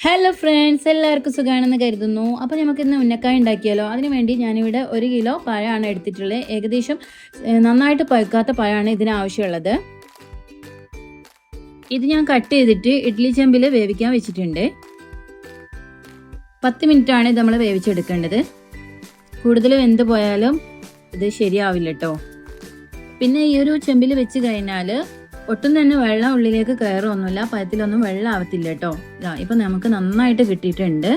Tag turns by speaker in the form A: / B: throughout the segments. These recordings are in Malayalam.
A: ഹലോ ഫ്രണ്ട്സ്, എല്ലാവർക്കും സുഖമാണെന്ന് കരുതുന്നു. അപ്പോൾ നമുക്കിന്ന് ഉന്നക്കായ ഉണ്ടാക്കിയാലോ. അതിനുവേണ്ടി ഞാനിവിടെ 1 കിലോ പഴമാണ് എടുത്തിട്ടുള്ളത്. ഏകദേശം നന്നായിട്ട് പഴുക്കാത്ത പഴമാണ് ഇതിനാവശ്യമുള്ളത്. ഇത് ഞാൻ കട്ട് ചെയ്തിട്ട് ഇഡ്ഡലി ചെമ്പിൽ വേവിക്കാൻ വെച്ചിട്ടുണ്ട്. 10 മിനിറ്റാണ് ഇത് നമ്മൾ വേവിച്ചെടുക്കേണ്ടത്. കൂടുതൽ വെന്ത് പോയാലും ഇത് ശരിയാവില്ല കേട്ടോ. പിന്നെ ഈ ഒരു ചെമ്പിൽ വെച്ച് കഴിഞ്ഞാൽ ഒട്ടും തന്നെ വെള്ളം ഉള്ളിലേക്ക് കയറൊന്നുമില്ല, പഴത്തിലൊന്നും വെള്ളം ആവത്തില്ല കേട്ടോ. ഇപ്പം നമുക്ക് നന്നായിട്ട് കിട്ടിയിട്ടുണ്ട്.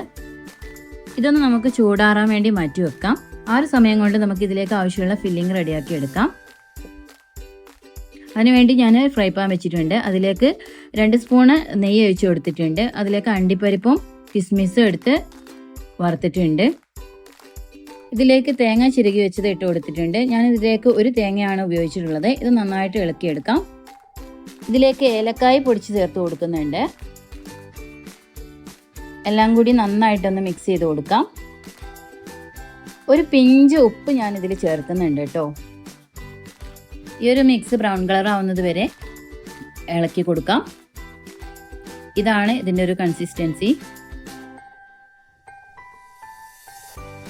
A: ഇതൊന്ന് നമുക്ക് ചൂടാറാൻ വേണ്ടി മാറ്റി വെക്കാം. ആ ഒരു സമയം കൊണ്ട് നമുക്ക് ഇതിലേക്ക് ആവശ്യമുള്ള ഫില്ലിംഗ് റെഡിയാക്കി എടുക്കാം. അതിനുവേണ്ടി ഞാൻ ഫ്രൈ പാൻ വെച്ചിട്ടുണ്ട്. അതിലേക്ക് 2 സ്പൂണ് നെയ്യ് ഒഴിച്ച് കൊടുത്തിട്ടുണ്ട്. അതിലേക്ക് അണ്ടിപ്പരിപ്പും കിസ്മിസും എടുത്ത് വറുത്തിട്ടുണ്ട്. ഇതിലേക്ക് തേങ്ങ ചിരകി വെച്ചത് ഇട്ട് കൊടുത്തിട്ടുണ്ട്. ഞാൻ ഇതിലേക്ക് 1 തേങ്ങയാണ് ഉപയോഗിച്ചിട്ടുള്ളത്. ഇത് നന്നായിട്ട് ഇളക്കിയെടുക്കാം. ഇതിലേക്ക് ഏലക്കായ് പൊടിച്ച് ചേർത്ത് കൊടുക്കുന്നുണ്ട്. എല്ലാം കൂടി നന്നായിട്ടൊന്ന് മിക്സ് ചെയ്ത് കൊടുക്കാം. 1 പിഞ്ച് ഉപ്പ് ഞാൻ ഇതിൽ ചേർക്കുന്നുണ്ട് കേട്ടോ. ഈ ഒരു മിക്സ് ബ്രൗൺ കളർ ആവുന്നത് വരെ ഇളക്കി കൊടുക്കാം. ഇതാണ് ഇതിൻ്റെ ഒരു കൺസിസ്റ്റൻസി.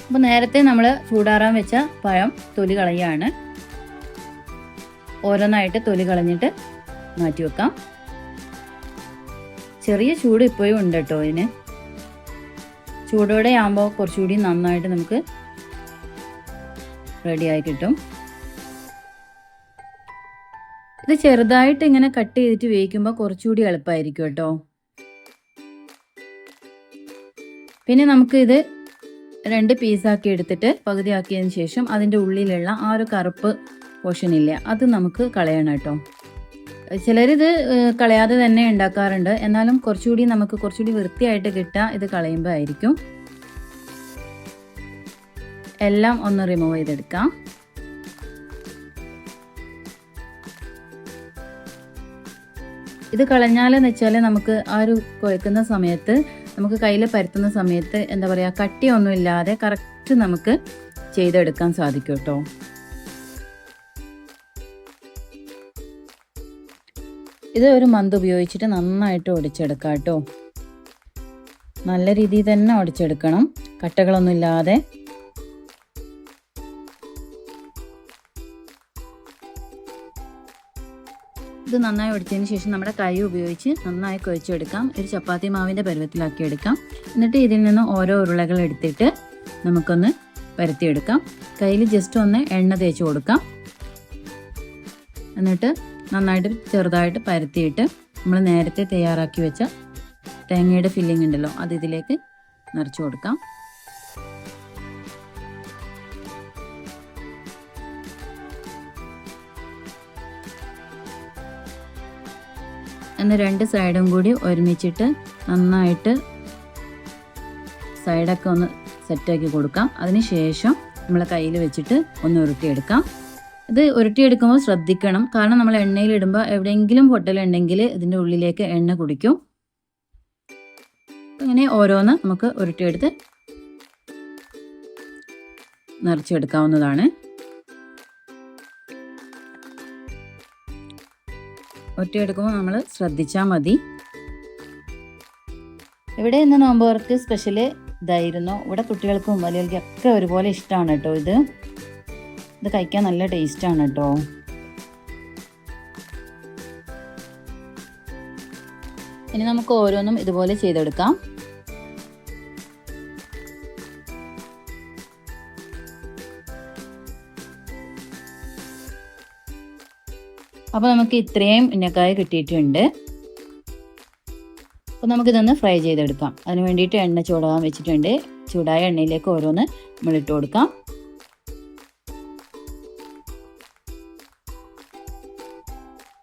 A: അപ്പോൾ നേരത്തെ നമ്മൾ ചൂടാറാൻ വെച്ച പഴം തൊലി കളയാണ്. ഓരോന്നായിട്ട് തൊലി കളഞ്ഞിട്ട് മാറ്റി വെക്കാം. ചെറിയ ചൂട് ഇപ്പോഴും ഉണ്ട് കേട്ടോ. ഇതിന് ചൂടോടെ ആകുമ്പോൾ കുറച്ചുകൂടി നന്നായിട്ട് നമുക്ക് റെഡിയായി കിട്ടും. ഇത് ചെറുതായിട്ട് ഇങ്ങനെ കട്ട് ചെയ്തിട്ട് വേവിക്കുമ്പോൾ കുറച്ചുകൂടി എളുപ്പമായിരിക്കും കേട്ടോ. പിന്നെ നമുക്ക് ഇത് 2 പീസാക്കി എടുത്തിട്ട് പകുതിയാക്കിയതിന് ശേഷം അതിൻ്റെ ഉള്ളിലുള്ള ആ ഒരു കറുപ്പ് പോർഷൻ ഇല്ല, അത് നമുക്ക് കളയണം കേട്ടോ. ചിലരിത് കളയാതെ തന്നെ ഉണ്ടാക്കാറുണ്ട്. എന്നാലും നമുക്ക് കുറച്ചുകൂടി വൃത്തിയായിട്ട് കിട്ടുക ഇത് കളയുമ്പോൾ ആയിരിക്കും. എല്ലാം ഒന്ന് റിമൂവ് ചെയ്തെടുക്കാം. ഇത് കളഞ്ഞാലെന്ന് വെച്ചാൽ നമുക്ക് ആ ഒരു കുഴക്കുന്ന സമയത്ത്, നമുക്ക് കയ്യിൽ പരത്തുന്ന സമയത്ത് എന്താ പറയുക, കട്ടിയൊന്നും ഇല്ലാതെ കറക്റ്റ് നമുക്ക് ചെയ്തെടുക്കാൻ സാധിക്കും കേട്ടോ. ഇത് ഒരു മന്ത് ഉപയോഗിച്ചിട്ട് നന്നായിട്ട് ഒടിച്ചെടുക്കാം കേട്ടോ. നല്ല രീതിയിൽ തന്നെ ഒടിച്ചെടുക്കണം, കട്ടകളൊന്നും ഇല്ലാതെ. ഇത് നന്നായി ഒടിച്ചതിന് ശേഷം നമ്മുടെ കൈ ഉപയോഗിച്ച് നന്നായി കുഴച്ചെടുക്കാം. ഒരു ചപ്പാത്തി മാവിൻ്റെ പരുവത്തിലാക്കി എടുക്കാം. എന്നിട്ട് ഇതിൽ നിന്ന് ഓരോ ഉരുളകൾ എടുത്തിട്ട് നമുക്കൊന്ന് പരത്തിയെടുക്കാം. കയ്യിൽ ജസ്റ്റ് ഒന്ന് എണ്ണ തേച്ച് കൊടുക്കാം. എന്നിട്ട് നന്നായിട്ട് ചെറുതായിട്ട് പരത്തിയിട്ട് നമ്മൾ നേരത്തെ തയ്യാറാക്കി വെച്ച തേങ്ങയുടെ ഫില്ലിംഗ് ഉണ്ടല്ലോ, അത് ഇതിലേക്ക് നിറച്ച് കൊടുക്കാം. എന്നിട്ട് 2 സൈഡും കൂടി ഒരുമിച്ചിട്ട് നന്നായിട്ട് സൈഡൊക്കെ ഒന്ന് സെറ്റാക്കി കൊടുക്കാം. അതിന് ശേഷം നമ്മൾ കയ്യിൽ വെച്ചിട്ട് ഒന്ന് ഉരുട്ടിയെടുക്കാം. ഇത് ഉരുട്ടിയെടുക്കുമ്പോൾ ശ്രദ്ധിക്കണം, കാരണം നമ്മൾ എണ്ണയിലിടുമ്പോൾ എവിടെയെങ്കിലും പൊട്ടലുണ്ടെങ്കിൽ ഇതിൻ്റെ ഉള്ളിലേക്ക് എണ്ണ കുടിക്കും. ഇങ്ങനെ ഓരോന്ന് നമുക്ക് ഉരുട്ടിയെടുത്ത് നിറച്ചെടുക്കാവുന്നതാണ്. ഉരുട്ടിയെടുക്കുമ്പോൾ നമ്മൾ ശ്രദ്ധിച്ചാൽ മതി. ഇവിടെ ഇന്ന് നോമ്പുകാർക്ക് സ്പെഷ്യൽ ഇതായിരുന്നു. ഇവിടെ കുട്ടികൾക്കും വലിയവർക്കൊക്കെ ഒരുപോലെ ഇഷ്ടമാണ് കേട്ടോ. ഇത് കഴിക്കാൻ നല്ല ടേസ്റ്റാണ് കേട്ടോ. ഇനി നമുക്ക് ഓരോന്നും ഇതുപോലെ ചെയ്തെടുക്കാം. അപ്പോൾ നമുക്ക് ഇത്രയും ഉന്നക്കായ കിട്ടിയിട്ടുണ്ട്. അപ്പോൾ നമുക്കിതൊന്ന് ഫ്രൈ ചെയ്തെടുക്കാം. അതിന് വേണ്ടിയിട്ട് എണ്ണ ചൂടാൻ വെച്ചിട്ടുണ്ട്. ചൂടായ എണ്ണയിലേക്ക് ഓരോന്ന് നമ്മൾ ഇട്ട് കൊടുക്കാം.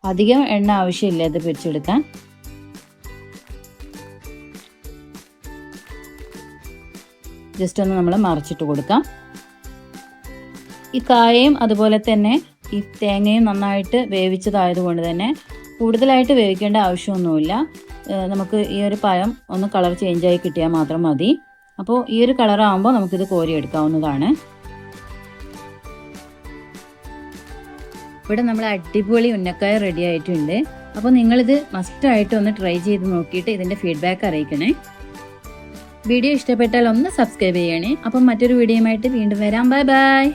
A: അധികം എണ്ണ ആവശ്യമില്ല ഇത് പൊരിച്ചെടുക്കാൻ. ജസ്റ്റ് ഒന്ന് നമ്മൾ മറിച്ചിട്ട് കൊടുക്കാം. ഈ കായയും അതുപോലെ തന്നെ ഈ തേങ്ങയും നന്നായിട്ട് വേവിച്ചതായതുകൊണ്ട് തന്നെ കൂടുതലായിട്ട് വേവിക്കേണ്ട ആവശ്യമൊന്നുമില്ല. നമുക്ക് ഈ ഒരു പഴം ഒന്ന് കളർ ചേഞ്ചായി കിട്ടിയാൽ മാത്രം മതി. അപ്പോൾ ഈ ഒരു കളറാകുമ്പോൾ നമുക്കിത് കോരിയെടുക്കാവുന്നതാണ്. ഇവിടെ നമ്മൾ അടിപൊളി ഉന്നക്കായ റെഡി ആയിട്ടുണ്ട്. അപ്പോൾ നിങ്ങളിത് മസ്റ്റായിട്ട് ഒന്ന് ട്രൈ ചെയ്ത് നോക്കിയിട്ട് ഇതിൻ്റെ ഫീഡ്ബാക്ക് അറിയിക്കണേ. വീഡിയോ ഇഷ്ടപ്പെട്ടാൽ ഒന്ന് സബ്സ്ക്രൈബ് ചെയ്യണേ. അപ്പം മറ്റൊരു വീഡിയോയുമായിട്ട് വീണ്ടും വരാം. Bye bye.